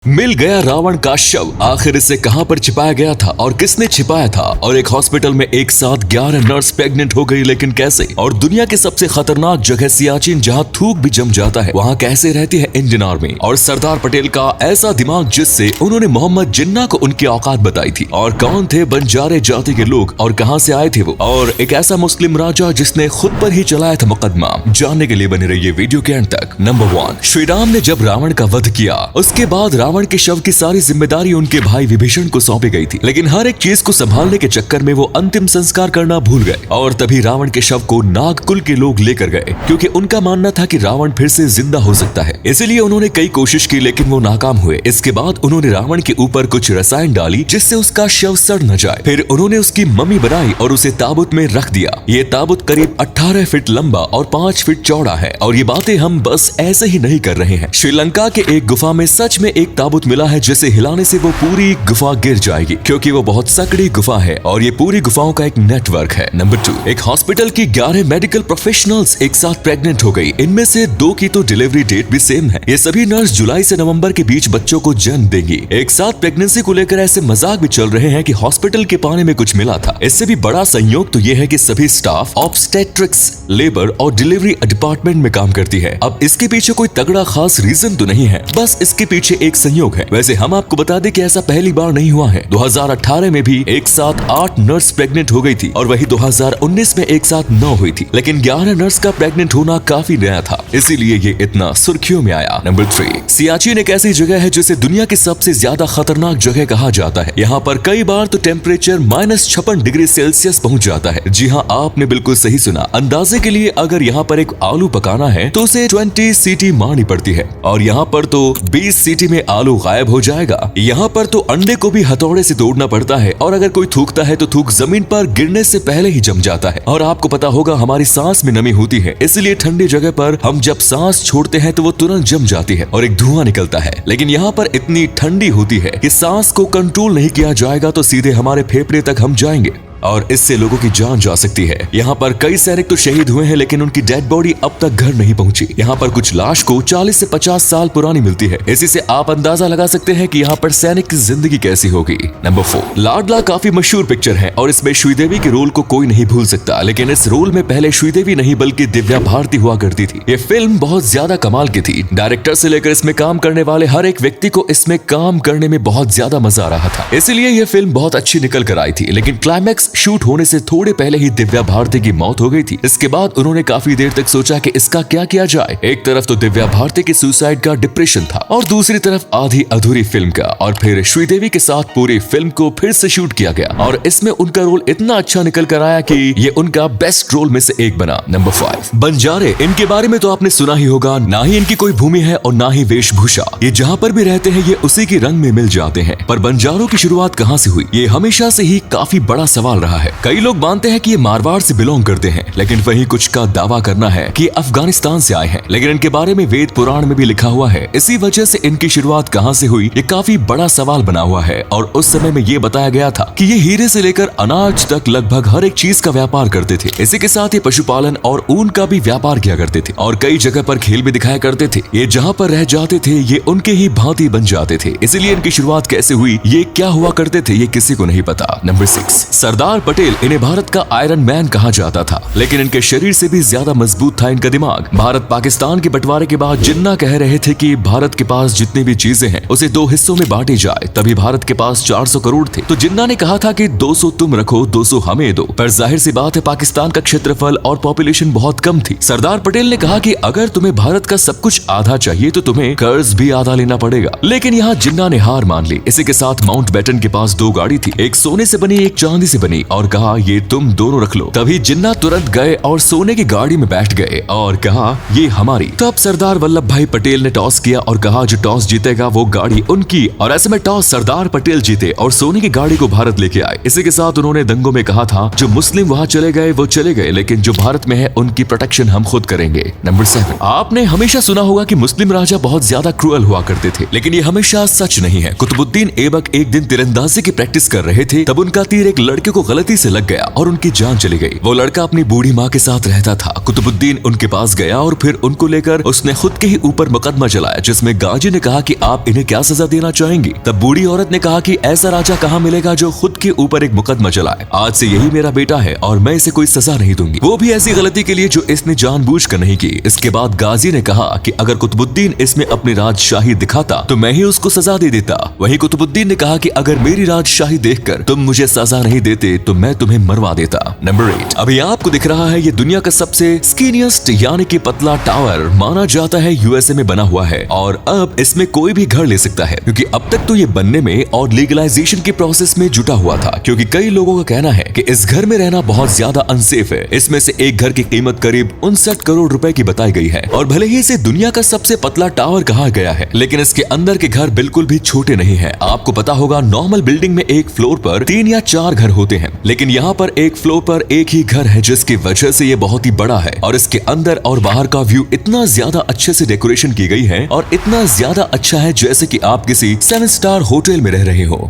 मिल गया रावण का शव। आखिर इसे कहां पर छिपाया गया था और किसने छिपाया था। और एक हॉस्पिटल में एक साथ 11 नर्स प्रेग्नेंट हो गई, लेकिन कैसे। और दुनिया की सबसे खतरनाक जगह सियाचिन, जहां थूक भी जम जाता है, वहां कैसे रहती है इंडियन आर्मी। और सरदार पटेल का ऐसा दिमाग जिससे उन्होंने मोहम्मद जिन्ना को उनकी औकात बताई थी। और कौन थे बंजारे जाति के लोग और कहां से आए थे वो। और एक ऐसा मुस्लिम राजा जिसने खुद पर ही चलाया था मुकदमा। जानने के लिए बने रहिए वीडियो के अंत तक। नंबर 1, श्री राम ने जब रावण का वध किया, उसके बाद रावण के शव की सारी जिम्मेदारी उनके भाई विभीषण को सौंपी गई थी। लेकिन हर एक चीज को संभालने के चक्कर में वो अंतिम संस्कार करना भूल गए। और तभी रावण के शव को नाग कुल के लोग लेकर गए, क्योंकि उनका मानना था कि रावण फिर से जिंदा हो सकता है। इसलिए उन्होंने कई कोशिश की, लेकिन वो नाकाम हुए। इसके बाद उन्होंने रावण के ऊपर कुछ रसायन डाली, जिससे उसका शव सड़ न जाए। फिर उन्होंने उसकी मम्मी बनाई और उसे ताबूत में रख दिया। ये ताबूत करीब 18 फीट लंबा और 5 फीट चौड़ा है। और ये बातें हम बस ऐसे ही नहीं कर रहे हैं। श्रीलंका के एक गुफा में सच में एक ताबूत मिला है, जिसे हिलाने से वो पूरी गुफा गिर जाएगी, क्योंकि वो बहुत सकड़ी गुफा है और ये पूरी गुफाओं का एक नेटवर्क है। नंबर 2, एक हॉस्पिटल की 11 मेडिकल प्रोफेशनल्स एक साथ प्रेग्नेंट हो गई। इनमें से 2 की तो डिलीवरी डेट भी सेम है। ये सभी नर्स जुलाई से नवंबर के बीच बच्चों को जन्म देंगी। एक साथ प्रेगनेंसी को लेकर ऐसे मजाक भी चल रहे हैं कि हॉस्पिटल के पानी में कुछ मिला था। इससे भी बड़ा संयोग तो ये है कि सभी स्टाफ ऑब्स्टेट्रिक्स, लेबर और डिलीवरी डिपार्टमेंट में काम करती है। अब इसके पीछे कोई तगड़ा खास रीजन तो नहीं है, बस इसके पीछे एक संयोग है। वैसे हम आपको बता दें कि ऐसा पहली बार नहीं हुआ है। 2018 में भी एक साथ 8 नर्स प्रेग्नेंट हो गई थी, और वही 2019 में एक साथ 9 हुई थी। लेकिन 11 नर्स का प्रेग्नेंट होना काफी नया था, इसीलिए ये इतना सुर्खियों में आया। नंबर 3, सियाचिन एक ऐसी जगह है जिसे दुनिया की सबसे ज्यादा खतरनाक जगह कहा जाता है। यहाँ पर कई बार तो टेम्परेचर -56 डिग्री सेल्सियस पहुँच जाता है। जी हाँ, आपने बिल्कुल सही सुना। अंदाजे के लिए अगर यहाँ पर एक आलू पकाना है तो उसे 20 सीटी मारनी पड़ती है, और यहाँ पर तो 20 सीटी में आलू गायब हो जाएगा। यहाँ पर तो अंडे को भी हथौड़े से तोड़ना पड़ता है, और अगर कोई थूकता है तो थूक जमीन पर गिरने से पहले ही जम जाता है। और आपको पता होगा हमारी सांस में नमी होती है, इसलिए ठंडी जगह पर हम जब सांस छोड़ते हैं तो वो तुरंत जम जाती है और एक धुआं निकलता है। लेकिन यहाँ पर इतनी ठंडी होती है कि सांस को कंट्रोल नहीं किया जाएगा तो सीधे हमारे फेफड़े तक हम जाएंगे, और इससे लोगों की जान जा सकती है। यहाँ पर कई सैनिक तो शहीद हुए हैं, लेकिन उनकी डेड बॉडी अब तक घर नहीं पहुंची। यहाँ पर कुछ लाश को 40 से 50 साल पुरानी मिलती है। इसी से आप अंदाजा लगा सकते हैं कि यहाँ पर सैनिक की जिंदगी कैसी होगी। नंबर 4, लाडला काफी मशहूर पिक्चर है, और इसमें श्रीदेवी के रोल को कोई नहीं भूल सकता। लेकिन इस रोल में पहले श्रीदेवी नहीं बल्कि दिव्या भारती हुआ करती थी। ये फिल्म बहुत ज्यादा कमाल की थी। डायरेक्टर से लेकर इसमें काम करने वाले हर एक व्यक्ति को इसमें काम करने में बहुत ज्यादा मजा आ रहा था, इसीलिए ये फिल्म बहुत अच्छी निकल कर आई थी। लेकिन क्लाइमैक्स शूट होने से थोड़े पहले ही दिव्या भारती की मौत हो गई थी। इसके बाद उन्होंने काफी देर तक सोचा कि इसका क्या किया जाए। एक तरफ तो दिव्या भारती की सुसाइड का डिप्रेशन था, और दूसरी तरफ आधी अधूरी फिल्म का। और फिर श्रीदेवी के साथ पूरी फिल्म को फिर से शूट किया गया, और इसमें उनका रोल इतना अच्छा निकल कर आया कि ये उनका बेस्ट रोल में से एक बना। नंबर 5, बंजारे। इनके बारे में तो आपने सुना ही होगा। ना ही इनकी कोई भूमि है और ना ही वेशभूषा। ये जहाँ पर भी रहते हैं ये उसी के रंग में मिल जाते हैं। पर बंजारों की शुरुआत कहाँ से हुई, ये हमेशा से ही काफी बड़ा सवाल रहा है। कई लोग मानते हैं कि ये मारवाड़ से बिलोंग करते हैं, लेकिन वहीं कुछ का दावा करना है कि अफगानिस्तान से आए हैं। लेकिन इनके बारे में वेद पुराण में भी लिखा हुआ है। इसी वजह से इनकी शुरुआत कहां से हुई ये काफी बड़ा सवाल बना हुआ है। और उस समय में ये बताया गया था कि ये हीरे से लेकर अनाज तक लगभग हर एक चीज का व्यापार करते थे। इसी के साथ ये पशुपालन और ऊन का भी व्यापार किया करते थे, और कई जगह पर खेल भी दिखाया करते थे। ये जहाँ पर रह जाते थे ये उनके ही भांति बन जाते थे। इसलिए इनकी शुरुआत कैसे हुई, ये क्या हुआ करते थे, ये किसी को नहीं पता। नंबर 6, सरदार पटेल। इन्हें भारत का आयरन मैन कहा जाता था, लेकिन इनके शरीर से भी ज्यादा मजबूत था इनका दिमाग। भारत पाकिस्तान के बंटवारे के बाद जिन्ना कह रहे थे कि भारत के पास जितनी भी चीजें हैं उसे 2 हिस्सों में बांटी जाए। तभी भारत के पास 400 करोड़ थे, तो जिन्ना ने कहा था कि 200 तुम रखो, 200 हमें दो। पर जाहिर सी बात है पाकिस्तान का क्षेत्रफल और पॉपुलेशन बहुत कम थी। सरदार पटेल ने कहा कि अगर तुम्हें भारत का सब कुछ आधा चाहिए तो तुम्हें कर्ज भी आधा लेना पड़ेगा। लेकिन यहाँ जिन्ना ने हार मान ली। इसी के साथ माउंट बैटन के पास 2 गाड़ी थी, एक सोने से बनी एक चांदी से बनी, और कहा ये तुम दोनों रख लो। तभी जिन्ना तुरंत गए और सोने की गाड़ी में बैठ गए और कहा ये हमारी। तब सरदार वल्लभ भाई पटेल ने टॉस किया और कहा जो टॉस जीतेगा वो गाड़ी उनकी। और ऐसे में टॉस सरदार पटेल जीते और सोने की गाड़ी को भारत लेके आए। इसी के साथ उन्होंने दंगों में कहा था जो मुस्लिम वहाँ चले गए वो चले गए, लेकिन जो भारत में है उनकी प्रोटेक्शन हम खुद करेंगे। नंबर 7, आपने हमेशा सुना होगा कि मुस्लिम राजा बहुत ज्यादा क्रूअल हुआ करते थे, लेकिन ये हमेशा सच नहीं है। कुतुबुद्दीन ऐबक एक दिन तीरंदाजी की प्रैक्टिस कर रहे थे, तब उनका तीर एक लड़के को गलती से लग गया और उनकी जान चली गई। वो लड़का अपनी बूढ़ी माँ के साथ रहता था। कुतुबुद्दीन उनके पास गया और फिर उनको लेकर उसने खुद के ही ऊपर मुकदमा चलाया, जिसमें गाजी ने कहा कि आप इन्हें क्या सजा देना चाहेंगी। तब बूढ़ी औरत ने कहा कि ऐसा राजा कहाँ मिलेगा जो खुद के ऊपर एक मुकदमा चलाए। आज से यही मेरा बेटा है और मैं इसे कोई सजा नहीं दूंगी, वो भी ऐसी गलती के लिए जो इसने जानबूझकर नहीं की। इसके बाद गाजी ने कहा कि अगर कुतुबुद्दीन इसमें अपनी राजशाही दिखाता तो मैं ही उसको सजा दे देता। वहीं कुतुबुद्दीन ने कहा कि अगर मेरी राजशाही देखकर तुम मुझे सजा नहीं देते तो मैं तुम्हें मरवा देता। नंबर 8। अभी आपको दिख रहा है ये दुनिया का सबसे स्किनिएस्ट यानी कि पतला टावर माना जाता है यूएसए में बना हुआ है और अब इसमें कोई भी घर ले सकता है, क्योंकि अब तक तो ये बनने में और लीगलाइजेशन के प्रोसेस में जुटा हुआ था, क्योंकि कई लोगों का कहना है कि इस घर में रहना बहुत ज्यादा अनसेफ है। इसमें से एक घर की कीमत करीब 59 करोड़ रुपए की बताई गई है और भले ही इसे दुनिया का सबसे पतला टावर कहा गया है, लेकिन इसके अंदर के घर बिल्कुल भी छोटे नहीं है। आपको पता होगा नॉर्मल बिल्डिंग में एक फ्लोर पर 3 या 4 घर होते हैं, लेकिन यहाँ पर एक फ्लोर पर एक ही घर है, जिसकी वजह से ये बहुत ही बड़ा है और इसके अंदर और बाहर का व्यू इतना ज्यादा अच्छे से डेकोरेशन की गई है और इतना ज्यादा अच्छा है जैसे कि आप किसी 7 स्टार होटल में रह रहे हो।